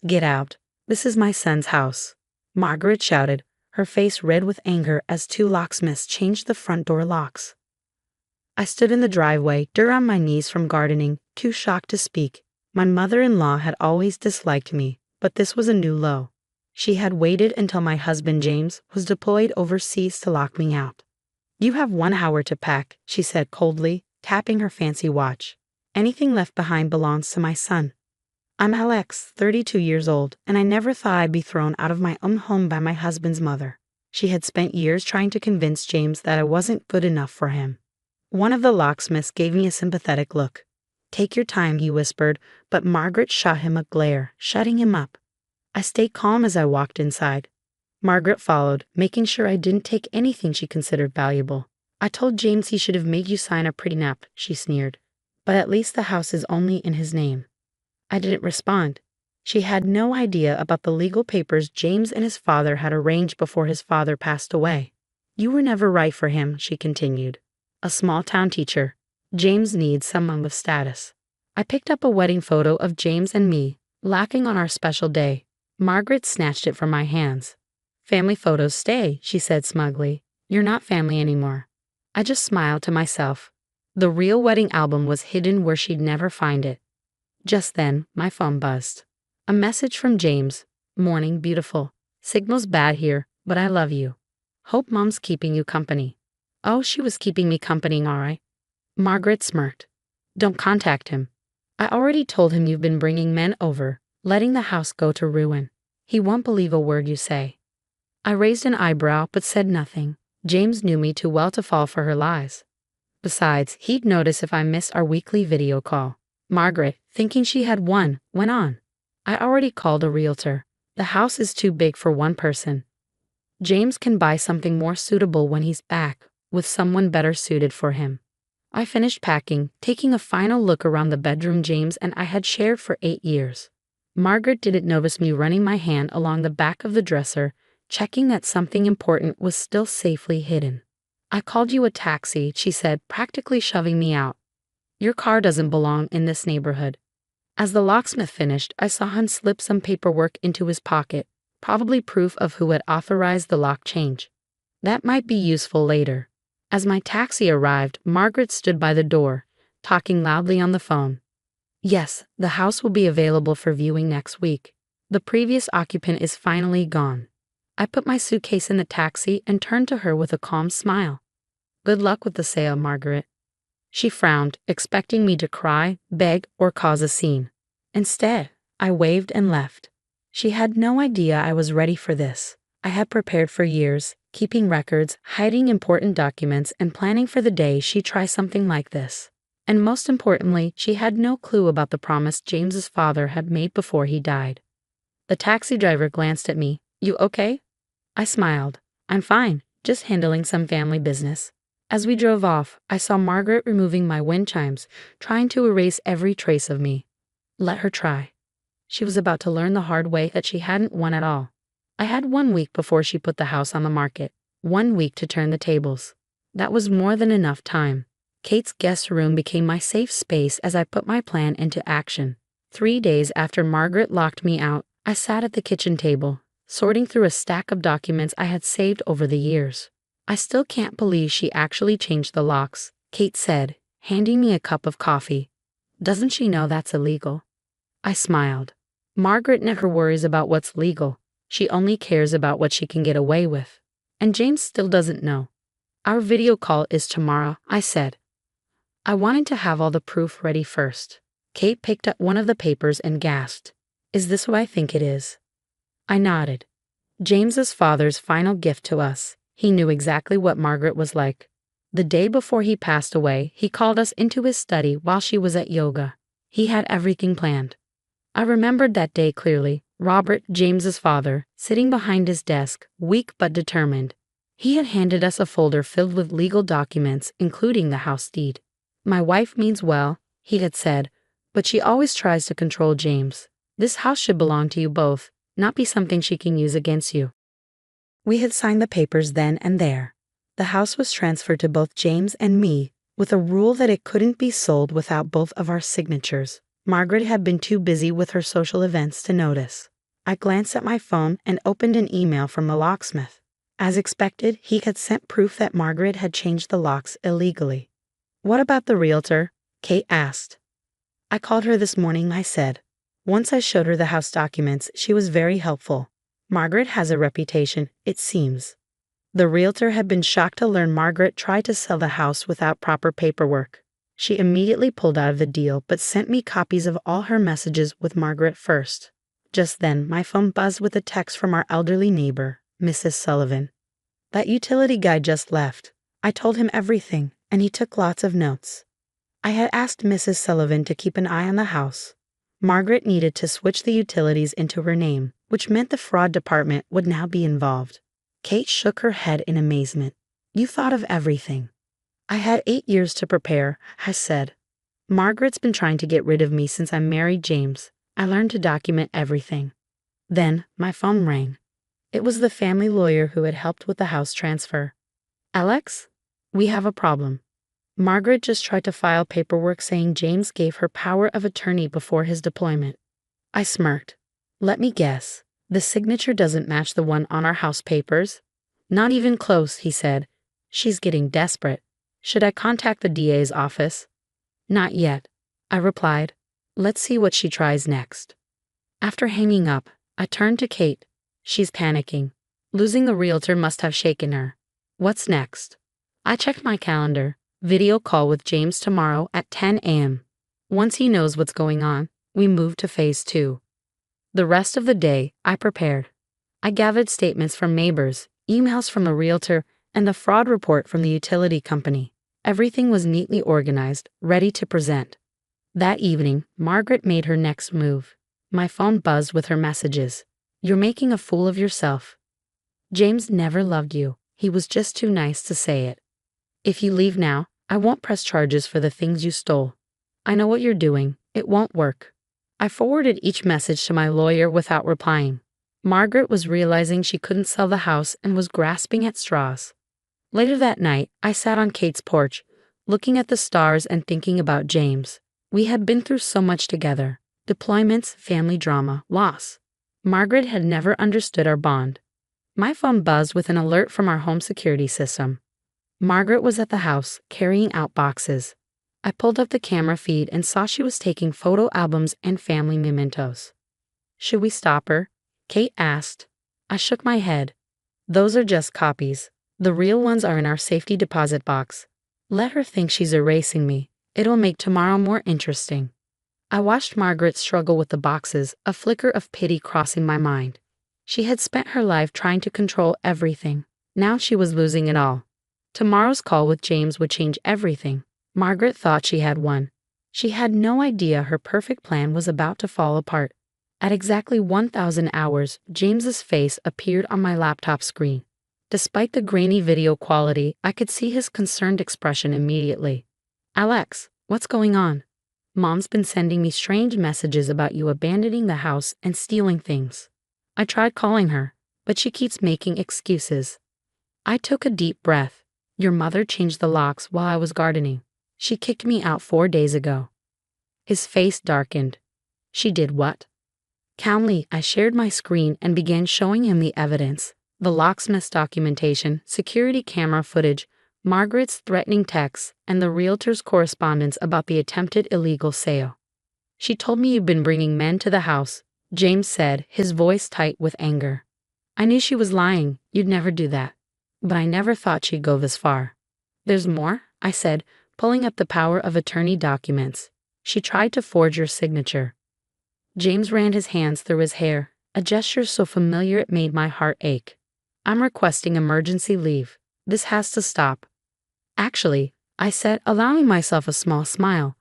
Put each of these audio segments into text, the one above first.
Get out. This is my son's house. Margaret shouted, her face red with anger as two locksmiths changed the front door locks. I stood in the driveway, dirt on my knees from gardening, too shocked to speak. My mother-in-law had always disliked me, but this was a new low. She had waited until my husband James was deployed overseas to lock me out. You have 1 hour to pack, she said coldly, tapping her fancy watch. Anything left behind belongs to my son. I'm Alex, 32 years old, and I never thought I'd be thrown out of my own home by my husband's mother. She had spent years trying to convince James that I wasn't good enough for him. One of the locksmiths gave me a sympathetic look. Take your time, he whispered, but Margaret shot him a glare, shutting him up. I stayed calm as I walked inside. Margaret followed, making sure I didn't take anything she considered valuable. I told James he should have made you sign a prenup, she sneered. But at least the house is only in his name. I didn't respond. She had no idea about the legal papers James and his father had arranged before his father passed away. You were never right for him, she continued. A small-town teacher. James needs someone with status. I picked up a wedding photo of James and me, laughing on our special day. Margaret snatched it from my hands. Family photos stay, she said smugly. You're not family anymore. I just smiled to myself. The real wedding album was hidden where she'd never find it. Just then, my phone buzzed. A message from James. Morning, beautiful. Signal's bad here, but I love you. Hope Mom's keeping you company. Oh, she was keeping me company, all right. Margaret smirked. Don't contact him. I already told him you've been bringing men over, letting the house go to ruin. He won't believe a word you say. I raised an eyebrow but said nothing. James knew me too well to fall for her lies. Besides, he'd notice if I missed our weekly video call. Margaret, thinking she had won, went on. I already called a realtor. The house is too big for one person. James can buy something more suitable when he's back, with someone better suited for him. I finished packing, taking a final look around the bedroom James and I had shared for 8 years. Margaret didn't notice me running my hand along the back of the dresser, checking that something important was still safely hidden. I called you a taxi, she said, practically shoving me out. Your car doesn't belong in this neighborhood. As the locksmith finished, I saw him slip some paperwork into his pocket, probably proof of who had authorized the lock change. That might be useful later. As my taxi arrived, Margaret stood by the door, talking loudly on the phone. Yes, the house will be available for viewing next week. The previous occupant is finally gone. I put my suitcase in the taxi and turned to her with a calm smile. Good luck with the sale, Margaret. She frowned, expecting me to cry, beg, or cause a scene. Instead, I waved and left. She had no idea I was ready for this. I had prepared for years, keeping records, hiding important documents, and planning for the day she'd try something like this. And most importantly, she had no clue about the promise James's father had made before he died. The taxi driver glanced at me. You okay? I smiled. I'm fine, just handling some family business. As we drove off, I saw Margaret removing my wind chimes, trying to erase every trace of me. Let her try. She was about to learn the hard way that she hadn't won at all. I had 1 week before she put the house on the market, 1 week to turn the tables. That was more than enough time. Kate's guest room became my safe space as I put my plan into action. 3 days after Margaret locked me out, I sat at the kitchen table, sorting through a stack of documents I had saved over the years. I still can't believe she actually changed the locks, Kate said, handing me a cup of coffee. Doesn't she know that's illegal? I smiled. Margaret never worries about what's legal. She only cares about what she can get away with. And James still doesn't know. Our video call is tomorrow, I said. I wanted to have all the proof ready first. Kate picked up one of the papers and gasped. Is this what I think it is? I nodded. James's father's final gift to us. He knew exactly what Margaret was like. The day before he passed away, he called us into his study while she was at yoga. He had everything planned. I remembered that day clearly. Robert, James's father, sitting behind his desk, weak but determined. He had handed us a folder filled with legal documents, including the house deed. My wife means well, he had said, but she always tries to control James. This house should belong to you both, not be something she can use against you. We had signed the papers then and there. The house was transferred to both James and me, with a rule that it couldn't be sold without both of our signatures. Margaret had been too busy with her social events to notice. I glanced at my phone and opened an email from the locksmith. As expected, he had sent proof that Margaret had changed the locks illegally. "What about the realtor?" Kate asked. "I called her this morning," I said. Once I showed her the house documents, she was very helpful. Margaret has a reputation, it seems. The realtor had been shocked to learn Margaret tried to sell the house without proper paperwork. She immediately pulled out of the deal but sent me copies of all her messages with Margaret first. Just then, my phone buzzed with a text from our elderly neighbor, Mrs. Sullivan. "That utility guy just left. I told him everything, and he took lots of notes." I had asked Mrs. Sullivan to keep an eye on the house. Margaret needed to switch the utilities into her name, which meant the fraud department would now be involved. Kate shook her head in amazement. "You thought of everything." "I had 8 years to prepare," I said. "Margaret's been trying to get rid of me since I married James. I learned to document everything." Then my phone rang. It was the family lawyer who had helped with the house transfer. "Alex, we have a problem. Margaret just tried to file paperwork saying James gave her power of attorney before his deployment." I smirked. "Let me guess. The signature doesn't match the one on our house papers?" "Not even close," he said. "She's getting desperate. Should I contact the DA's office?" "Not yet," I replied. "Let's see what she tries next." After hanging up, I turned to Kate. She's panicking. Losing the realtor must have shaken her. What's next? I checked my calendar. Video call with James tomorrow at 10 a.m. Once he knows what's going on, we move to phase 2. The rest of the day, I prepared. I gathered statements from neighbors, emails from a realtor, and the fraud report from the utility company. Everything was neatly organized, ready to present. That evening, Margaret made her next move. My phone buzzed with her messages. "You're making a fool of yourself. James never loved you. He was just too nice to say it. If you leave now, I won't press charges for the things you stole. I know what you're doing. It won't work." I forwarded each message to my lawyer without replying. Margaret was realizing she couldn't sell the house and was grasping at straws. Later that night, I sat on Kate's porch, looking at the stars and thinking about James. We had been through so much together. Deployments, family drama, loss. Margaret had never understood our bond. My phone buzzed with an alert from our home security system. Margaret was at the house, carrying out boxes. I pulled up the camera feed and saw she was taking photo albums and family mementos. "Should we stop her?" Kate asked. I shook my head. "Those are just copies. The real ones are in our safety deposit box. Let her think she's erasing me. It'll make tomorrow more interesting." I watched Margaret struggle with the boxes, a flicker of pity crossing my mind. She had spent her life trying to control everything. Now she was losing it all. Tomorrow's call with James would change everything. Margaret thought she had won. She had no idea her perfect plan was about to fall apart. At exactly 1,000 hours, James's face appeared on my laptop screen. Despite the grainy video quality, I could see his concerned expression immediately. "Alex, what's going on? Mom's been sending me strange messages about you abandoning the house and stealing things." I tried calling her, but she keeps making excuses. I took a deep breath. "Your mother changed the locks while I was gardening. She kicked me out 4 days ago." His face darkened. "She did what?" Calmly, I shared my screen and began showing him the evidence. The locksmith's documentation, security camera footage, Margaret's threatening texts, and the realtor's correspondence about the attempted illegal sale. "She told me you've been bringing men to the house," James said, his voice tight with anger. "I knew she was lying. You'd never do that. But I never thought she'd go this far." "There's more," I said, pulling up the power of attorney documents. "She tried to forge your signature." James ran his hands through his hair, a gesture so familiar it made my heart ache. "I'm requesting emergency leave. This has to stop." "Actually," I said, allowing myself a small smile,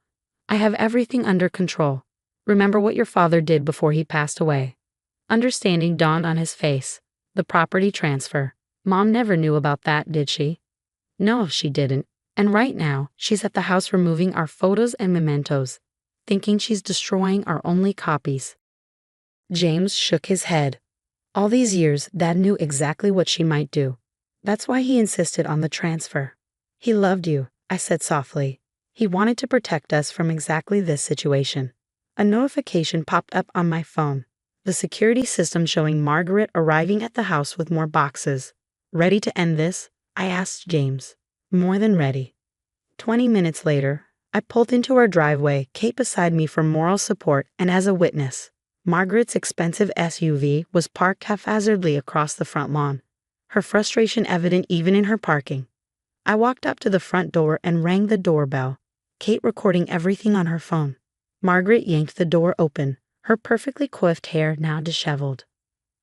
"I have everything under control. Remember what your father did before he passed away." Understanding dawned on his face. The property transfer. Mom never knew about that, did she? No, she didn't. And right now, she's at the house removing our photos and mementos, thinking she's destroying our only copies. James shook his head. All these years, Dad knew exactly what she might do. That's why he insisted on the transfer. "He loved you," I said softly. "He wanted to protect us from exactly this situation." A notification popped up on my phone. The security system showing Margaret arriving at the house with more boxes. Ready to end this? I asked James. More than ready. 20 minutes later, I pulled into our driveway, Kate beside me for moral support and as a witness. Margaret's expensive SUV was parked haphazardly across the front lawn, her frustration evident even in her parking. I walked up to the front door and rang the doorbell, Kate recording everything on her phone. Margaret yanked the door open, her perfectly coiffed hair now disheveled.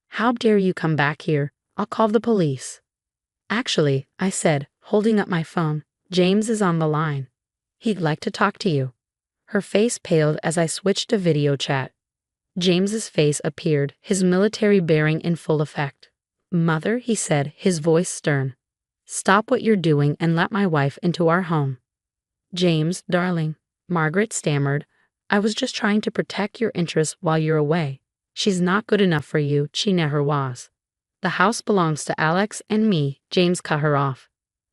"How dare you come back here? I'll call the police." "Actually," I said, holding up my phone, "James is on the line. He'd like to talk to you." Her face paled as I switched to video chat. James's face appeared, his military bearing in full effect. "Mother," he said, his voice stern. "Stop what you're doing and let my wife into our home." "James, darling," Margaret stammered, "I was just trying to protect your interests while you're away. She's not good enough for you, she never was. The house belongs to Alex and me," James cut her off.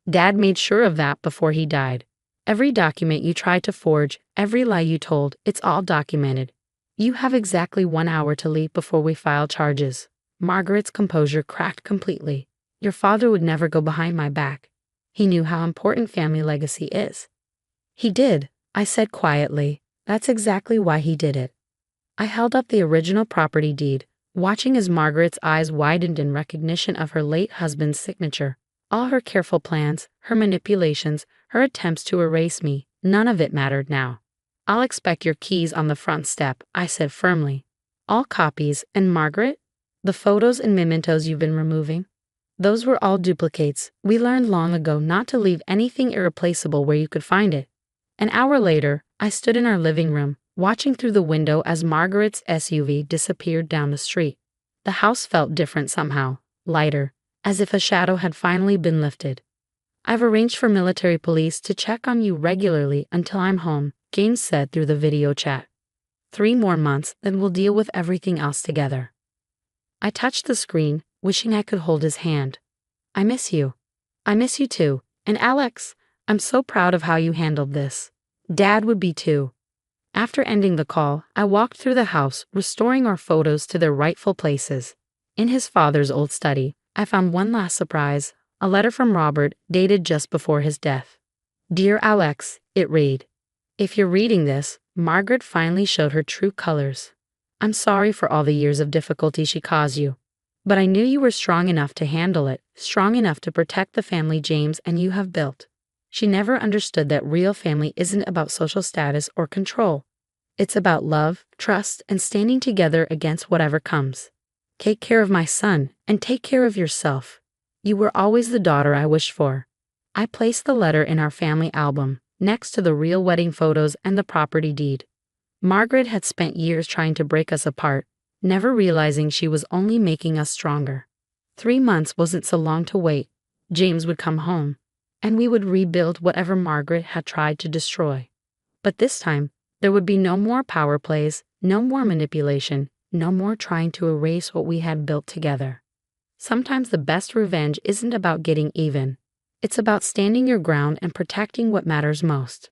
"Dad made sure of that before he died. Every document you tried to forge, every lie you told, it's all documented. You have exactly 1 hour to leave before we file charges." Margaret's composure cracked completely. "Your father would never go behind my back. He knew how important family legacy is." "He did," I said quietly. "That's exactly why he did it." I held up the original property deed, watching as Margaret's eyes widened in recognition of her late husband's signature. All her careful plans, her manipulations, her attempts to erase me, none of it mattered now. "I'll expect your keys on the front step," I said firmly. "All copies, and Margaret? The photos and mementos you've been removing? Those were all duplicates. We learned long ago not to leave anything irreplaceable where you could find it." An hour later, I stood in our living room, watching through the window as Margaret's SUV disappeared down the street. The house felt different somehow, lighter, as if a shadow had finally been lifted. "I've arranged for military police to check on you regularly until I'm home," James said through the video chat. 3 more months, then we'll deal with everything else together." I touched the screen, wishing I could hold his hand. "I miss you." "I miss you too. And Alex, I'm so proud of how you handled this. Dad would be too." After ending the call, I walked through the house, restoring our photos to their rightful places. In his father's old study, I found one last surprise, a letter from Robert dated just before his death. "Dear Alex," it read. "If you're reading this, Margaret finally showed her true colors. I'm sorry for all the years of difficulty she caused you. But I knew you were strong enough to handle it, strong enough to protect the family James and you have built. She never understood that real family isn't about social status or control. It's about love, trust, and standing together against whatever comes. Take care of my son, and take care of yourself. You were always the daughter I wished for." I placed the letter in our family album, next to the real wedding photos and the property deed. Margaret had spent years trying to break us apart, never realizing she was only making us stronger. 3 months wasn't so long to wait. James would come home, and we would rebuild whatever Margaret had tried to destroy. But this time, there would be no more power plays, no more manipulation, no more trying to erase what we had built together. Sometimes the best revenge isn't about getting even. It's about standing your ground and protecting what matters most.